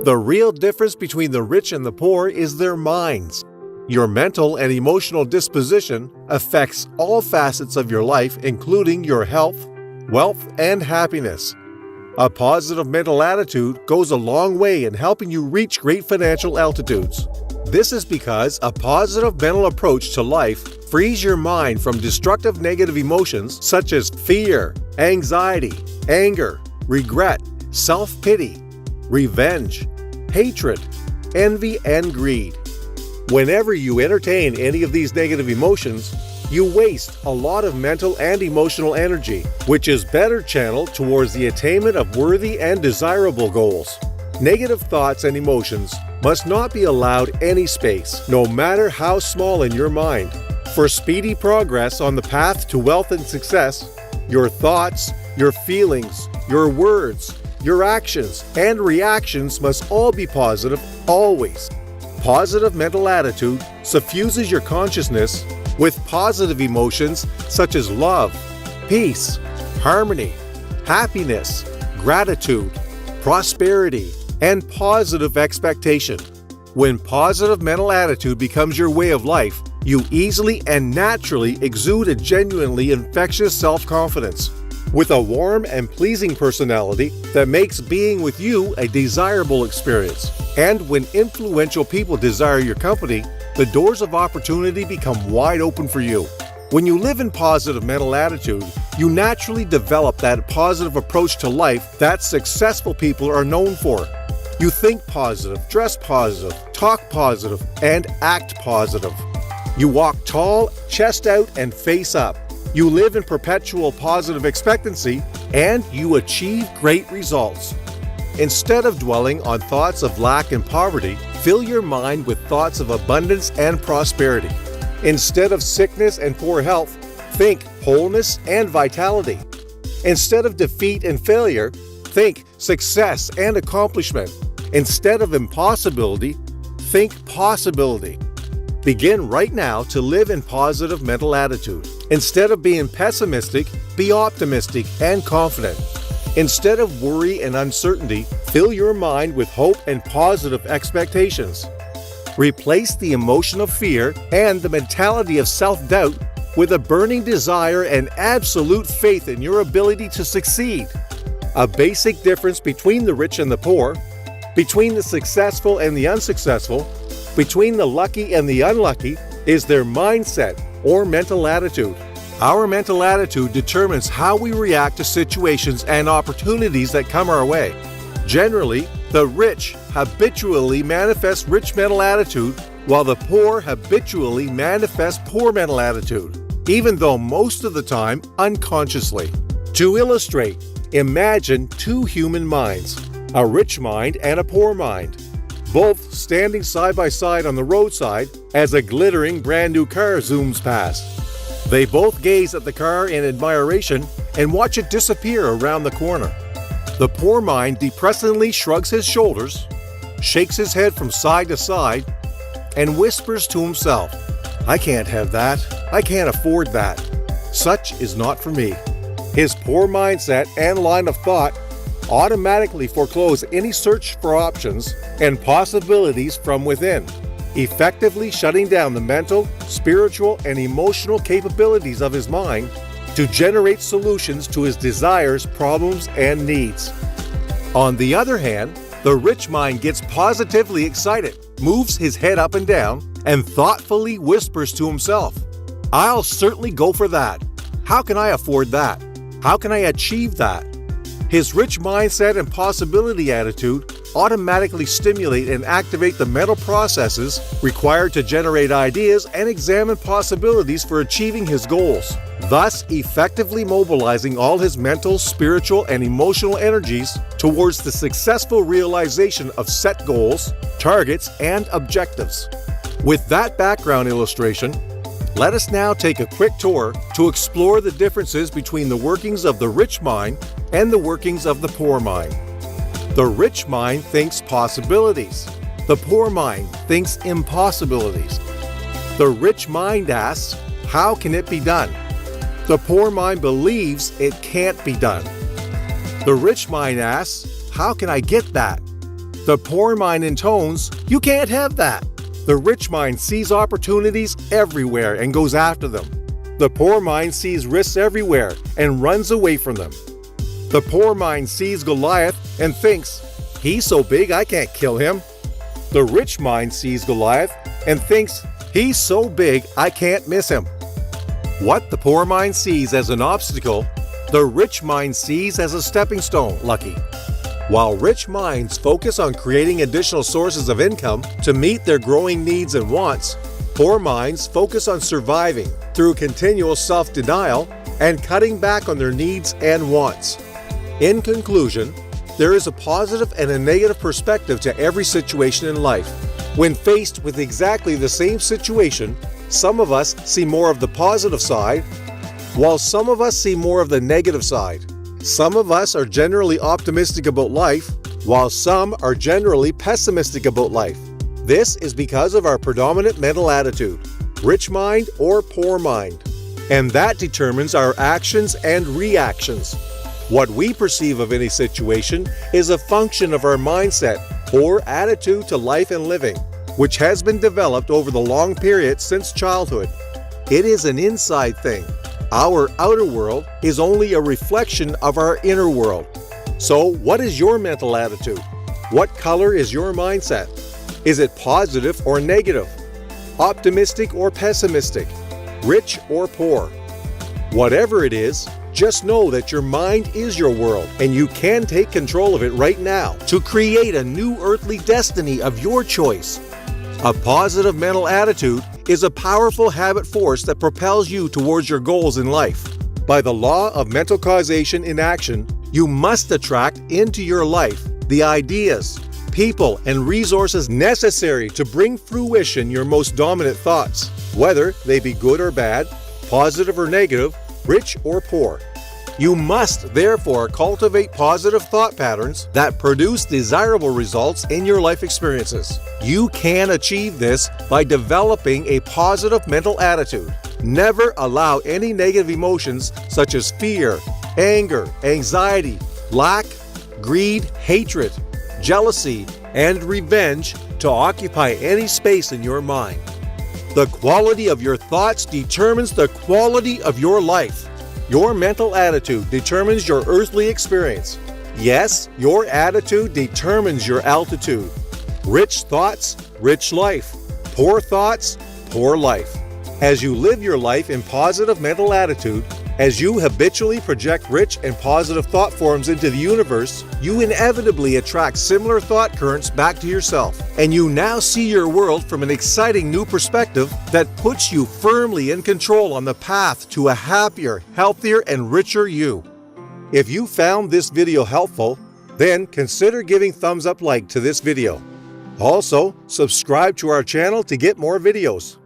The real difference between the rich and the poor is their minds. Your mental and emotional disposition affects all facets of your life, including your health, wealth, and happiness. A positive mental attitude goes a long way in helping you reach great financial altitudes. This is because a positive mental approach to life frees your mind from destructive negative emotions such as fear, anxiety, anger, regret, self-pity, revenge, hatred, envy, and greed. Whenever you entertain any of these negative emotions, you waste a lot of mental and emotional energy, which is better channeled towards the attainment of worthy and desirable goals. Negative thoughts and emotions must not be allowed any space, no matter how small in your mind. For speedy progress on the path to wealth and success, your thoughts, your feelings, your words, your actions, and reactions must all be positive, always. Positive mental attitude suffuses your consciousness with positive emotions such as love, peace, harmony, happiness, gratitude, prosperity, and positive expectation. When positive mental attitude becomes your way of life, you easily and naturally exude a genuinely infectious self-confidence, with a warm and pleasing personality that makes being with you a desirable experience. And when influential people desire your company, the doors of opportunity become wide open for you. When you live in positive mental attitude, you naturally develop that positive approach to life that successful people are known for. You think positive, dress positive, talk positive, and act positive. You walk tall, chest out, and face up. You live in perpetual positive expectancy, and you achieve great results. Instead of dwelling on thoughts of lack and poverty, fill your mind with thoughts of abundance and prosperity. Instead of sickness and poor health, think wholeness and vitality. Instead of defeat and failure, think success and accomplishment. Instead of impossibility, think possibility. Begin right now to live in positive mental attitude. Instead of being pessimistic, be optimistic and confident. Instead of worry and uncertainty, fill your mind with hope and positive expectations. Replace the emotion of fear and the mentality of self-doubt with a burning desire and absolute faith in your ability to succeed. A basic difference between the rich and the poor, between the successful and the unsuccessful, between the lucky and the unlucky, is their mindset or mental attitude. Our mental attitude determines how we react to situations and opportunities that come our way. Generally, the rich habitually manifest rich mental attitude, while the poor habitually manifest poor mental attitude, even though most of the time unconsciously. To illustrate, imagine two human minds, a rich mind and a poor mind, both standing side by side on the roadside as a glittering brand new car zooms past. They both gaze at the car in admiration and watch it disappear around the corner. The poor mind depressingly shrugs his shoulders, shakes his head from side to side, and whispers to himself, "I can't have that. I can't afford that. Such is not for me." His poor mindset and line of thought automatically foreclose any search for options and possibilities from within, effectively shutting down the mental, spiritual, and emotional capabilities of his mind to generate solutions to his desires, problems, and needs. On the other hand, the rich mind gets positively excited, moves his head up and down, and thoughtfully whispers to himself, "I'll certainly go for that. How can I afford that? How can I achieve that?" His rich mindset and possibility attitude automatically stimulate and activate the mental processes required to generate ideas and examine possibilities for achieving his goals, thus effectively mobilizing all his mental, spiritual, and emotional energies towards the successful realization of set goals, targets, and objectives. With that background illustration, let us now take a quick tour to explore the differences between the workings of the rich mind and the workings of the poor mind. The rich mind thinks possibilities. The poor mind thinks impossibilities. The rich mind asks, "How can it be done?" The poor mind believes it can't be done. The rich mind asks, "How can I get that?" The poor mind intones, "You can't have that." The rich mind sees opportunities everywhere and goes after them. The poor mind sees risks everywhere and runs away from them. The poor mind sees Goliath and thinks, "He's so big I can't kill him." The rich mind sees Goliath and thinks, "He's so big I can't miss him." What the poor mind sees as an obstacle, the rich mind sees as a stepping stone, Lucky. While rich minds focus on creating additional sources of income to meet their growing needs and wants, poor minds focus on surviving through continual self-denial and cutting back on their needs and wants. In conclusion, there is a positive and a negative perspective to every situation in life. When faced with exactly the same situation, some of us see more of the positive side, while some of us see more of the negative side. Some of us are generally optimistic about life, while some are generally pessimistic about life. This is because of our predominant mental attitude, rich mind or poor mind, and that determines our actions and reactions. What we perceive of any situation is a function of our mindset or attitude to life and living, which has been developed over the long period since childhood. It is an inside thing. Our outer world is only a reflection of our inner world. So, what is your mental attitude? What color is your mindset? Is it positive or negative? Optimistic or pessimistic? Rich or poor? Whatever it is, just know that your mind is your world, and you can take control of it right now to create a new earthly destiny of your choice. A positive mental attitude is a powerful habit force that propels you towards your goals in life. By the law of mental causation in action, you must attract into your life the ideas, people, and resources necessary to bring fruition your most dominant thoughts, whether they be good or bad, positive or negative, rich or poor. You must therefore cultivate positive thought patterns that produce desirable results in your life experiences. You can achieve this by developing a positive mental attitude. Never allow any negative emotions such as fear, anger, anxiety, lack, greed, hatred, jealousy, and revenge to occupy any space in your mind. The quality of your thoughts determines the quality of your life. Your mental attitude determines your earthly experience. Yes, your attitude determines your altitude. Rich thoughts, rich life. Poor thoughts, poor life. As you live your life in positive mental attitude, as you habitually project rich and positive thought forms into the universe, you inevitably attract similar thought currents back to yourself, and you now see your world from an exciting new perspective that puts you firmly in control on the path to a happier, healthier, and richer you. If you found this video helpful, then consider giving thumbs up like to this video. Also, subscribe to our channel to get more videos.